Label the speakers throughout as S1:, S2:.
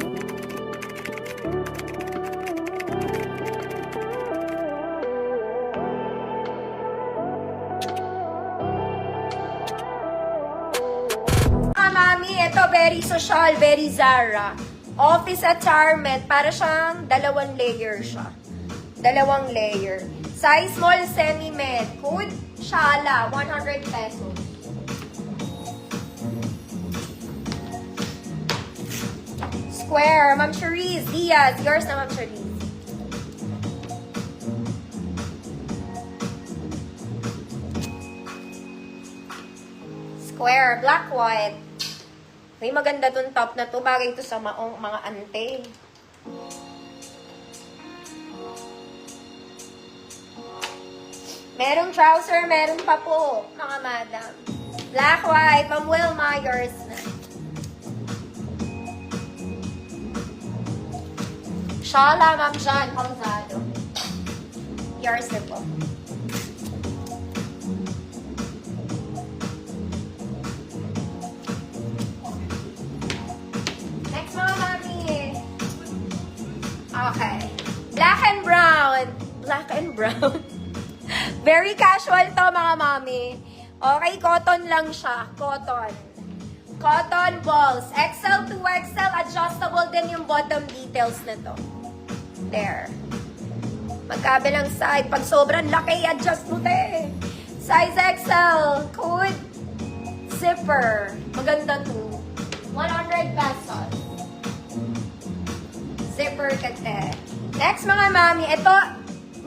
S1: Mami, ito very social, very Zara. Office attire, para siyang dalawang layer siya. Dalawang layer. Size small, semi-med. Code, Shala, 100 pesos. Square, Ma'am Cherise, Diaz. Yours na, Ma'am Cherise. Square, black, white. May maganda dun top na to. Bagay to sa maong mga ante. Merong trouser, meron pa po, mga madam. Black, white, Ma'am Wilma, yours na. Shala, Ma'am Jan, Pausado. Yours na po. Next, mga mami. Okay. Black and brown. Black and brown. Very casual to, mga mami. Okay, cotton lang siya. Cotton. Cotton balls. XL to XL. Adjustable din yung bottom details na to. There. Magkabilang side. Pag sobrang laki, adjust mo te. Size XL. Code. Zipper. Maganda to. 100 pesos. Zipper kate. Next, mga mami. Ito,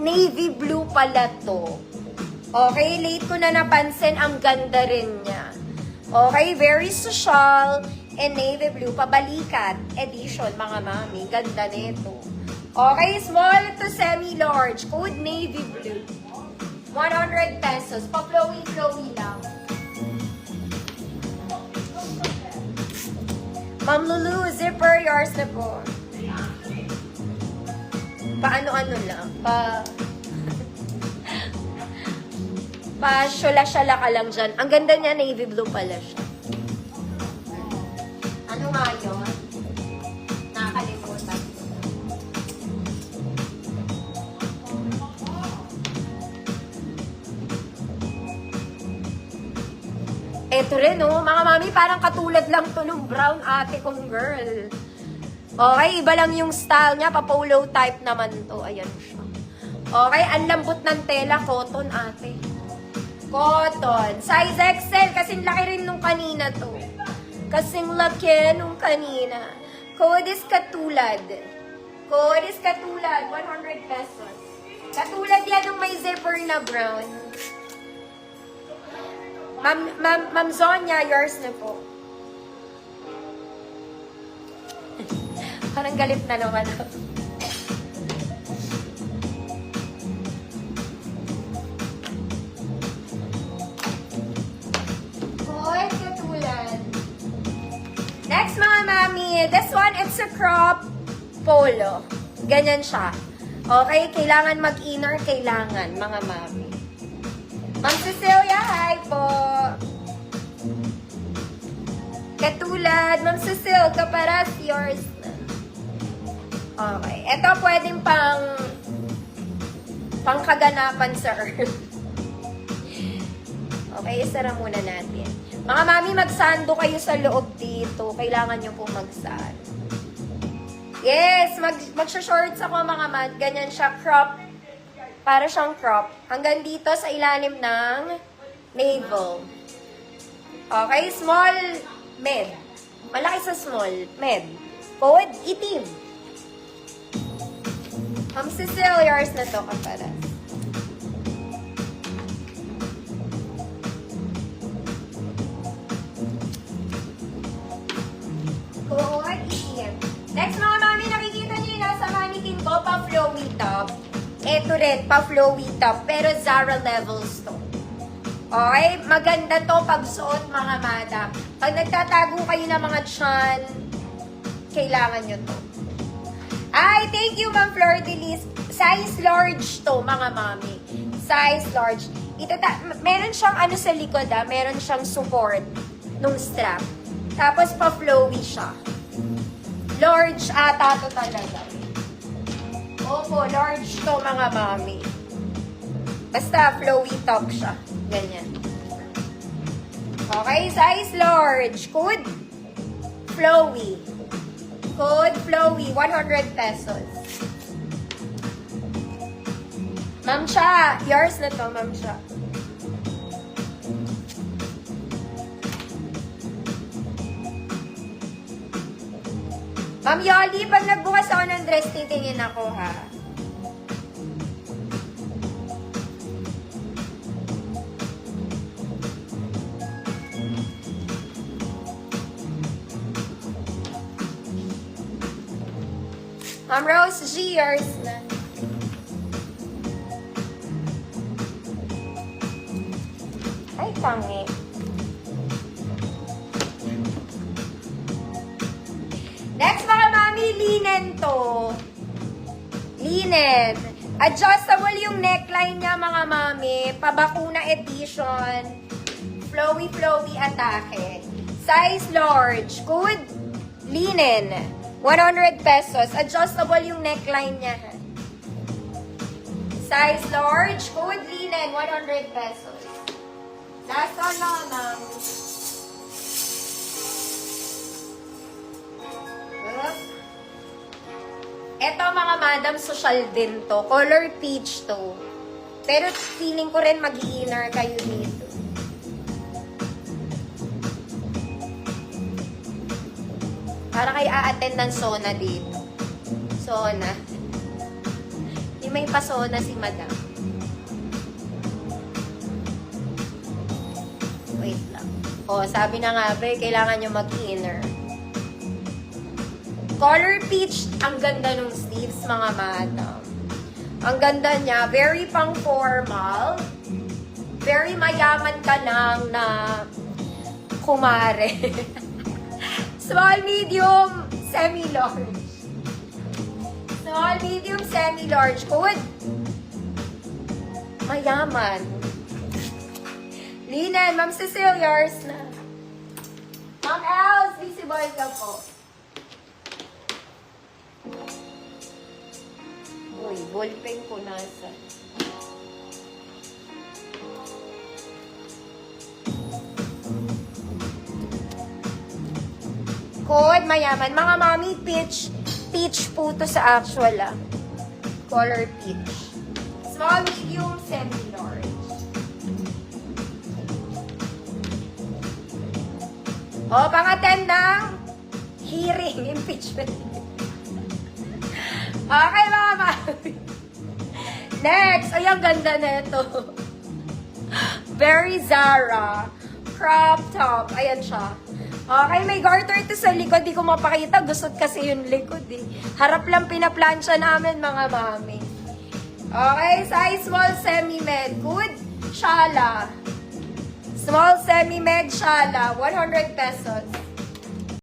S1: navy blue pala to. Okay, late ko na napansin. Ang ganda rin niya. Okay, very social and navy blue. Pabalikat edition, mga mami. Ganda nito. Okay, small to semi-large. Code navy blue. 100 pesos. Pa-flowy-flowy lang. Ma'am Lulu, zipper, yours na po. Paano-ano lang. Pa-syula-syula ka lang dyan. Ang ganda niya, navy blue pala siya. Ano nga yun? Nakakalimutan. Eto rin, oh. Mga mami, parang katulad lang to nung brown ate kong girl. Okay, iba lang yung style niya. Pa-polo type naman to. Ayan siya. Okay, ang lambot ng tela. Cotton, ate. Cotton. Size XL. Kasing laki rin nung kanina to. Kasing laki nung kanina. Code is katulad. Code is katulad. 100 pesos. Katulad yan nung may zipper na brown. Ma'am Zonya, yours na po. Parang galit na naman ako. Hoy, katulad. Next, mga mami. This one, it's a crop polo. Ganyan siya. Okay, kailangan mag-inner, kailangan, mga mami. Ma'am Cecilia, hi po. Katulad, Ma'am Cecilia, kaparas, yours na. Okay. Ito pwedeng pangkaganapan sa earth. Okay, isara muna natin. Mga mami, magsando kayo sa loob dito. Kailangan nyo po magsand. Yes, mag-shorts ako, mga mat. Ganyan siya, crop. Para siyang crop. Hanggang dito sa ilalim ng navel. Okay, small, med. Malaki sa small, med. Code, itim. Ma'am Cecile, yours na to, kaparas. Code, itim. Next, mga mami, nakikita nyo yun sa mannequin ko, pa-flowy top. Ito rin, pa-flowy top, pero Zara levels to. Okay, maganda to pag suot, mga madam. Pag nagtatago kayo ng mga tiyan, kailangan nyo to. Ay, thank you, Ma'am Flor de Lis. Size large to, mga mami. Size large. Meron siyang ano sa likod, meron siyang support nung strap. Tapos pa-flowy siya. Large ata to talaga. Opo, large to mga mami. Basta flowy top siya. Ganyan. Okay, size large. Code flowy. Code flowy, 100 pesos. Ma'am Sha, yours na to, Ma'am Sha. Ma'am Yoli, pag nagbukas ako ng dress, titingin ako, ha? Ma'am Rose G, yours na. Ay, tangi. Next mga mami, linen to. Linen. Adjustable yung neckline niya mga mami. Pabakuna edition. Flowy atake. Size large. Good. Linen. 100 pesos. Adjustable yung neckline niya. Size large. Good. Linen. 100 pesos. Last one mga mami. Eto mga madam, social din to. Color peach to. Pero feeling ko rin mag-inner kayo dito. Para kayo a-attend ng sauna dito. Sauna. Di may pa-sauna si madam. Wait lang. O, sabi na nga ba, kailangan nyo mag-inner. Color peach, ang ganda ng sleeves, mga madam. Ang ganda niya, very pang formal. Very mayaman ka lang na kumare. Small, medium, semi-large. Small, medium, semi-large. Good. Mayaman. Linen, Ma'am Cecile, yours na. Ma'am Els, visible ka po. Uy, ballpen ko nasa. Code, mayaman. Mga mami, peach. Peach po to sa actual, ah. Color peach. Small, medium, semi-large. O, pang-attend ng hearing, impeachment. Okay, mga mami. Next, ay, ang ganda na ito. Very Zara. Crop top. Ayan siya. Okay, may garter ito sa likod. Di ko mapakita. Gusot kasi yung likod eh. Harap lang pinaplansya namin, mga mami. Okay, size small semi-med. Good. Shala. Small semi-med shala. 100 pesos.